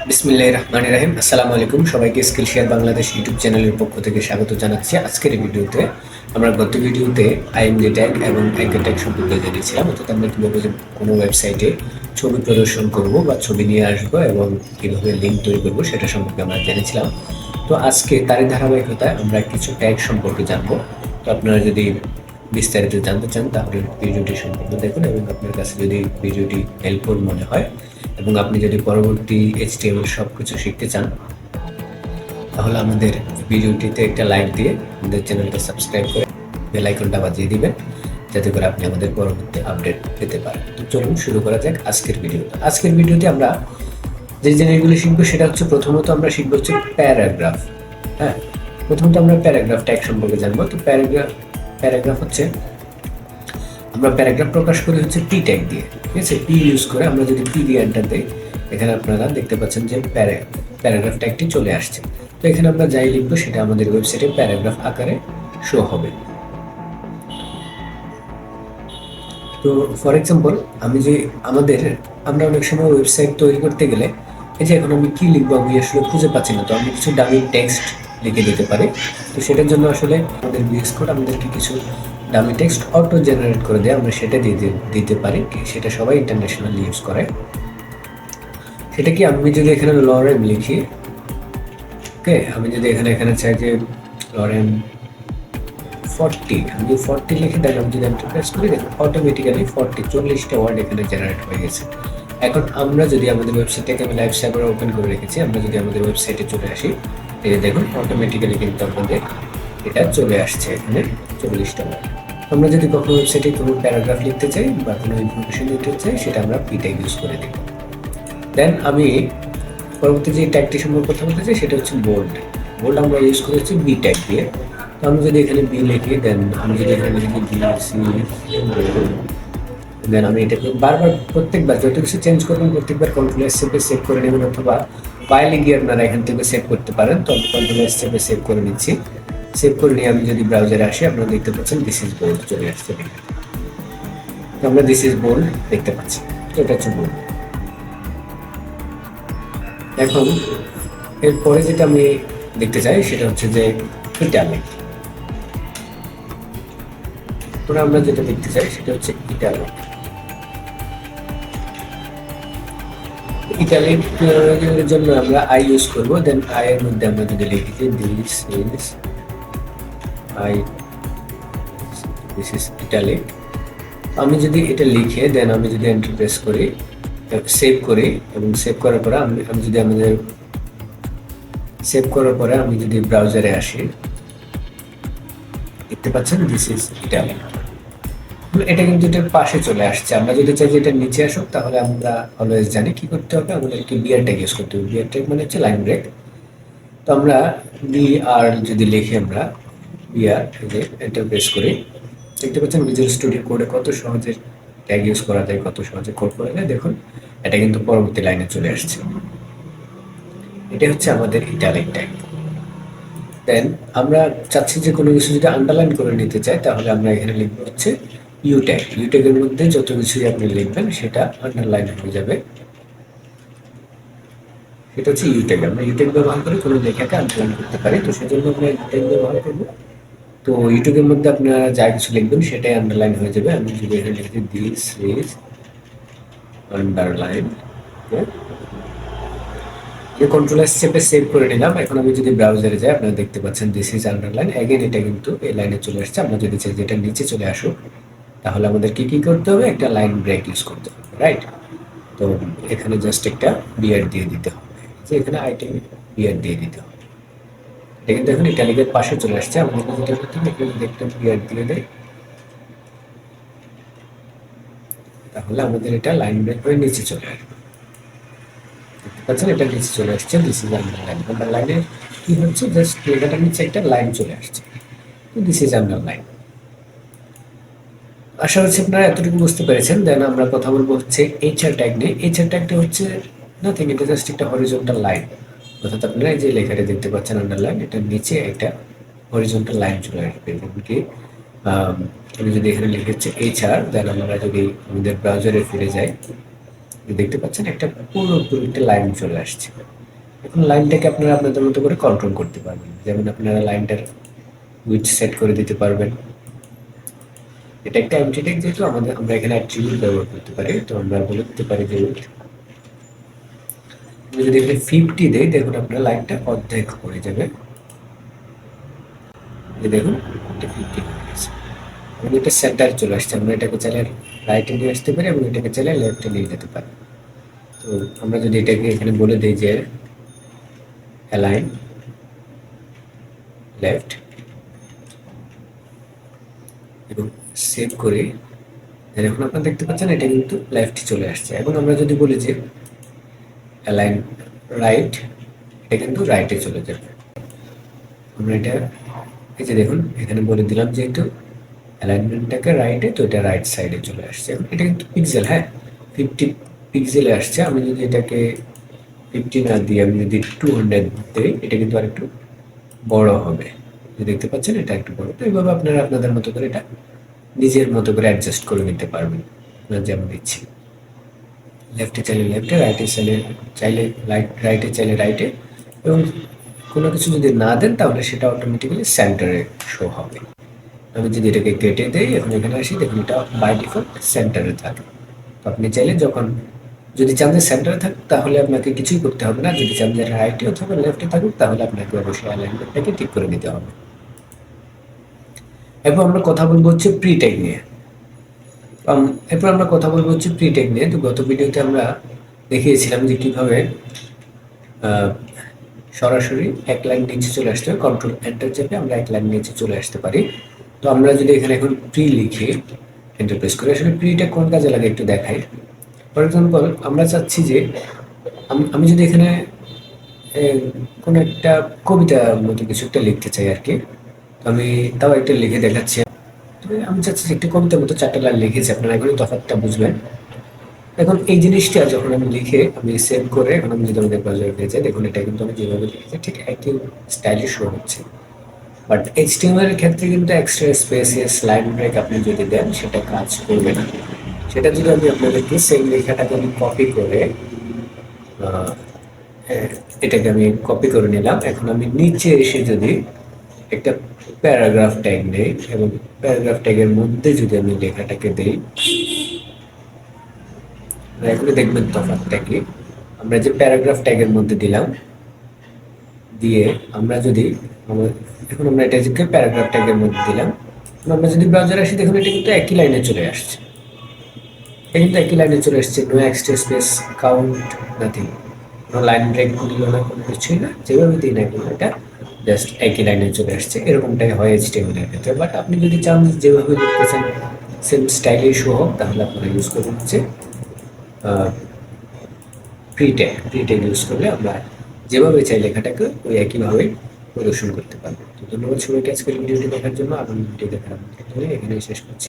বিসমিল্লাহির রহমানির রহিম। আসসালামু আলাইকুম। সবাইকে স্কিলশেয়ার বাংলাদেশ ইউটিউব চ্যানেলের পক্ষ থেকে স্বাগত জানাচ্ছি। আজকের এই ভিডিওতে আমরা গত ভিডিওতে আইএমডি ট্যাগ এবং অ্যাঙ্কার ট্যাগ সম্পর্কে জেনেছিলাম, অর্থাৎ আমরা কীভাবে কোনো ওয়েবসাইটে ছবি প্রদর্শন করব বা ছবি নিয়ে আসবো এবং কীভাবে লিঙ্ক তৈরি করবো সেটা সম্পর্কে আমরা জেনেছিলাম। তো আজকে তারই ধারাবাহিকতায় আমরা কিছু ট্যাগ সম্পর্কে জানবো। তো আপনারা যদি বিস্তারিত জানতে চান তাহলে ভিডিওটি সম্পূর্ণ দেখুন, এবং আপনার কাছে যদি ভিডিওটি হেল্পফুল মনে হয় এবং আপনি যদি পরবর্তী HTML সব কিছু শিখতে চান তাহলে আমাদের ভিডিওটিতে একটা লাইক দিয়ে আমাদের চ্যানেলটা সাবস্ক্রাইব করে বেল আইকনটা বাজিয়ে দিবেন, যাতে করে আপনি আমাদের পরবর্তী আপডেট পেতে পারেন। তো চলুন শুরু করা যাক আজকের ভিডিওটা। আজকের ভিডিওতে আমরা যে জিনিসগুলি শিখবো সেটা হচ্ছে, প্রথমত আমরা শিখবো হচ্ছে প্যারাগ্রাফ। হ্যাঁ, প্রথমত আমরা প্যারাগ্রাফ ট্যাগ সম্পর্কে জানবো। তো প্যারাগ্রাফ হচ্ছে, আমরা প্যারাগ্রাফ প্রকাশ করি হচ্ছে পি ট্যাগ দিয়ে, ঠিক আছে? পি ইউজ করে আমরা যদি পি দিয়ে এন্টার দিই, এখানে আপনারা দেখতে পাচ্ছেন যে প্যারাগ্রাফ ট্যাগটি চলে আসছে। তো এখানে আমরা যাই লিখবো সেটা আমাদের ওয়েবসাইটে প্যারাগ্রাফ আকারে শো হবে। তো ফর এক্সাম্পল, আমরা অনেক সময় ওয়েবসাইট তৈরি করতে গেলে এই যে এখন আমি কি লিখবো আমি আসলে খুঁজে পাচ্ছি না, তো আমি কিছু ডামি টেক্সট লিখে দিতে পারি। তো সেটার জন্য আসলে আমাদের ভিএস কোড আমাদেরকে কিছু ডামি টেক্সট অটো জেনারেট করে দেয়, আমরা সেটা দিতে পারি। সেটা সবাই ইন্টারন্যাশনালি ইউজ করে। সেটা কি, আমি যদি এখানে লরেন লিখি, ওকে, আমি যদি এখানে চাই যে লরেন 40, আমি 40 লিখে দেন, আমি যদি এন্টার প্রেস করি, দেখুন অটোমেটিক্যালি 40টা ওয়ার্ড এখানে জেনারেট হয়ে গেছে। এখন আমরা যদি আমাদের ওয়েবসাইটটাকে আমি লাইভ সার্ভারে ওপেন করে রেখেছি, আমরা যদি আমাদের ওয়েবসাইটে চলে আসি, এই যে দেখুন অটোমেটিক্যালি কিন্তু আমাদের এটা চলে আসছে এখানে 40টা ওয়ার্ড। আমরা যদি কখনো ওয়েবসাইটে কোনো প্যারাগ্রাফ লিখতে চাই বা কোনো ইনফরমেশন দিতে চাই, সেটা আমরা পি ট্যাগ ইউজ করে দিই। দেন আমি পরবর্তী যে ট্যাগটি সম্পর্কে কথা বলতে চাই সেটা হচ্ছে বোল্ড। আমরা ইউজ করেছি বি ট্যাগ দিয়ে। তো আমি যদি এখানে বি লিখি, দেন আমি যদি এখানে লিখি বি সি, দেন আমি এটাকে বারবার প্রত্যেকবার যত কিছু চেঞ্জ করবেন প্রত্যেকবার কন্ট্রোল এস চেপে সেভ করে নেবেন, অথবা ফাইলে গিয়ে আপনারা এখান থেকে সেভ করতে পারেন। তো আমি কন্ট্রোল এস চেপে সেভ করে নিচ্ছি। সেভ করে নিয়ে আমি যদি ব্রাউজারে আসি, আপনারা দেখতে পাচ্ছেন দিস ইজ বোল্ড চলে আসছে। তো আমরা দিস ইজ বোল্ড দেখতে পাচ্ছি। তো এটা হচ্ছে বোল্ড। এখন এরপরে যেটা আমি দেখতে চাই সেটা হচ্ছে যে ইটালিক। তোরা আমরা যেটা দেখতে চাই সেটা হচ্ছে ইটালিক। ইটালিক এর জন্য আমরা আই ইউজ করব। দেন আই এর মধ্যে আমরা যদি লিখি যে দিস ইজ ইটালিক, আমি যদি এটা লিখে দেন আমি যদি এন্টার প্রেস করি, সেভ করি, এবং সেভ করার পরে আমি যদি ব্রাউজারে আসি, দেখতে পাচ্ছেন দিস ইজ ইটালিক। এটা কিন্তু এটার পাশে চলে আসছে। আমরা যদি চাই যে এটা নিচে আসুক, তাহলে আমরা অলওয়েজ জানি কি করতে হবে, আমাদেরকে বিআর ট্যাগ ইউজ করতে হবে। বিআর ট্যাগ মানে হচ্ছে লাইন ব্রেক। তো আমরা বিআর যদি লিখি, আমরা বিআর এন্টার প্রেস করি, দেখতে পাচ্ছেন ভিজুয়াল স্টুডিও কোডে কত সহজে ট্যাগ ইউজ করা যায়, কত সহজে কোড করা যায়। দেখুন এটা কিন্তু পরবর্তী লাইনে চলে আসছে। এটা হচ্ছে আমাদের ইটালিক ট্যাগ। দেন আমরা চাচ্ছি যে কোনো কিছু যদি আন্ডারলাইন করে নিতে চাই, তাহলে আমরা এখানে লিখবো হচ্ছে ইউ ট্যাগ। ইউ ট্যাগের মধ্যে যত কিছুই আপনি লিখবেন সেটা আন্ডারলাইন হয়ে যাবে। এটা হচ্ছে ইউ ট্যাগ। আমরা ইউ ট্যাগ ব্যবহার করে কোনো লেখাকে আন্ডারলাইন করতে পারি, তো সেজন্য আমরা ইউ ট্যাগ ব্যবহার করব। তো ইউটিউবের মধ্যে আপনারা যা কিছু লিখবেন সেটাই আন্ডারলাইন হয়ে যাবে। আমি যদি এখানে লিখি this is underline, control S চেপে সেভ করে নিলাম। এখন আমি যদি ব্রাউজারে যাই, আপনারা দেখতে পাচ্ছেন দিস ইজ আন্ডারলাইন। এগেন এটা কিন্তু এই লাইনে চলে আসছে। আমরা যদি চাই যেটা নিচে চলে আসুক, তাহলে আমাদেরকে কি করতে হবে, একটা লাইন ব্রেক ইউজ করতে হবে, রাইট? তো এখানে জাস্ট একটা বিআর দিয়ে দিতে হবে, যে এখানে আইটেম বিআর দিয়ে দিতে হবে। এটা কিন্তু এখন ইটালিকের পাশে চলে আসছে। আমাদের যেটা করতে হবে, এখানে দেখতে বিআর দিয়ে দেয়, তাহলে আমাদের এটা লাইন ব্রেক হয়ে নিচে চলে আসবে। এটা নিচে চলে আসছে, দিস ইজ আন্ডারলাইন। আন্ডারলাইনে কি হচ্ছে, জাস্ট লেখাটার নিচে একটা লাইন চলে আসছে। তো দিস ইজ আন্ডারলাইন। আশা করছি আপনারা এতটুকু বুঝতে পেরেছেন। দেন আমরা কথা বলবো হচ্ছে এইচআর ট্যাগ নিয়ে। এইচআর ট্যাগটা হচ্ছে নাথিং, এটা জাস্ট একটা হরিজন্টাল লাইন। অর্থাৎ আপনারা এই যে লেখাটা দেখতে পাচ্ছেন আন্ডারলাইন, এটার নিচে একটা হরিজন্টাল লাইন চলে আসবে। যেমন কি আমি যদি এখানে লিখে হচ্ছে এইচআর, দেন আমরা যদি আমাদের ব্রাউজারে ফিরে যাই, দেখতে পাচ্ছেন একটা পুরোপুরি একটা লাইন চলে আসছে। এখন লাইনটাকে আপনারা আপনাদের মতো করে কন্ট্রোল করতে পারবেন, যেমন আপনারা লাইনটার উইডথ সেট করে দিতে পারবেন। এটা একটা এমটি ট্যাগ, যেহেতু আমরা এখানে অ্যাট্রিবিউট ব্যবহার করতে পারি, তো আমরা বলে দিতে পারি যে যদি এখানে 50 দেই, দেখুন আপনার লাইনটা অর্ধেক হয়ে যাবে। দেখুন এটা 50 হয়ে গেছে এবং এটা সেন্টারে চলে আসছে। আমরা এটাকে চাইলে রাইটে নিয়ে আসতে পারি এবং এটাকে চাইলে লেফটে নিয়ে যেতে পারি। তো আমরা যদি এটাকে এখানে বলে দিই যে অ্যালাইন লেফট এবং সেভ করে, এখন আপনারা দেখতে পাচ্ছেন এটা কিন্তু লেফটে চলে আসছে। এবং আমরা যদি বলি যে অ্যালাইন রাইট, এটা কিন্তু রাইটে চলে যাবে। আমরা এটা এই যে দেখুন এখানে বলে দিলাম যেহেতু অ্যালাইনমেন্টটাকে রাইটে, তো এটা রাইট সাইডে চলে আসছে। এখন এটা কিন্তু পিক্সেল, হ্যাঁ 50 পিক্সেলে আসছে। আমি যদি এটাকে 50 না দিয়ে আমি যদি 200 দিই, এটা কিন্তু আর একটু বড় হবে। দেখতে পাচ্ছেন এটা একটু বড়। তো এইভাবে আপনারা আপনাদের মতো করে এটা নিজের মতো করে অ্যাডজাস্ট করে নিতে পারবেন আপনার যেমন ইচ্ছে। লেফটে চাইলে লেফটে, রাইটে চাইলে রাইটে চাইলে রাইটে, এবং কোনো কিছু যদি না দেন তাহলে সেটা অটোমেটিক্যালি সেন্টারে শো হবে। আমি যদি এটাকে কেটে দেই, এখন এখানে আসি, দেখুন এটা বাই ডিফল্ট সেন্টারে থাকে। তো আপনি চাইলে যখন যদি চান যে সেন্টারে থাকুক তাহলে আপনাকে কিছুই করতে হবে না, যদি চান যে রাইটে অথবা লেফটে থাকুক তাহলে আপনাকে অবশ্যই অ্যালাইনমেন্টটাকে ঠিক করে দিতে হবে। এরপর আমরা কথা বলবো হচ্ছে প্রি ট্যাগ নিয়ে। এরপর আমরা কথা বলবো হচ্ছে প্রি ট্যাগ নিয়ে। তো গত ভিডিওতে আমরা দেখিয়েছিলাম যে কিভাবে সরাসরি এক লাইন নিচে চলে আসতে হবে, কন্ট্রোল এন্টার চেপে আমরা এক লাইন নিচে চলে আসতে পারি। তো আমরা যদি এখানে এখন প্রি লিখে এন্টার প্রেস করি, আসলে প্রিটা কোন কাজে লাগে একটু দেখাই। ফর এক্সাম্পল আমরা চাচ্ছি যে আমি যদি এখানে কোনো একটা কবিতার মতো কিছু একটা লিখতে চাই আর কি, তো আমি তাও একটা লিখে দেখাচ্ছি। তো আমি চাচ্ছি যে একটা কবিতার মতো 4টা লাইন লিখেছি, আপনারা এখনই তফাৎটা বুঝবেন। এখন এই জিনিসটা যখন আমি লিখে আমি সেভ করে, এখন আমি যদি আমাদের ব্রাউজারে পেয়ে যাই, দেখুন এটা কিন্তু আমি যেভাবে লিখেছি ঠিক একই স্টাইলে শো হচ্ছে। বাট এইচটিএমএল এর ক্ষেত্রে কিন্তু এক্সট্রা স্পেসেস লাইন ব্রেক আপনি যদি দেন সেটা কাজ করবে না। সেটা যদি আমি আপনাদেরকে সেম লেখাটাকে আমি কপি করে আহ, এটাকে আমি কপি করে নিলাম। এখন আমি নিচে এসে যদি একটা প্যারাগ্রাফ ট্যাগ নেই এবং প্যারাগ্রাফ ট্যাগের মধ্যে যদি আমি লেখাটাকে দেই, এখনই দেখবেন তফাৎটা কি। আমরা যে প্যারাগ্রাফ ট্যাগের মধ্যে দিলাম, দিয়ে আমরা যদি এখন আমরা এটাকে প্যারাগ্রাফ ট্যাগের মধ্যে দিলাম, আমরা যদি ব্রাউজারে আসি, দেখুন এটা কিন্তু একই লাইনে চলে আসছে। এটা কিন্তু একই লাইনে চলে আসছে, no extra space, count, nothing, কোনো লাইন ব্রেক দিল না, কোনো কিছুই না, যেভাবে দিই না কেন এটা জাস্ট একই লাইনে চলে আসছে। এরকমটাই হয় এইচটিএমএল এর ক্ষেত্রে। বাট আপনি যদি চান যেভাবে লিখতেছেন সেম স্টাইলে শো হোক, তাহলে আপনারা ইউজ করুন হচ্ছে প্রি ট্যাগ ইউজ করলে আমরা যেভাবে চাই লেখাটাকে ওই একইভাবে প্রদর্শন করতে পারবো। তো ধন্যবাদ সবাইকে আজকের ভিডিওটি দেখার জন্য। আগামী ভিডিও দেখার আমন্ত্রণ জানিয়ে এখানেই শেষ করছি।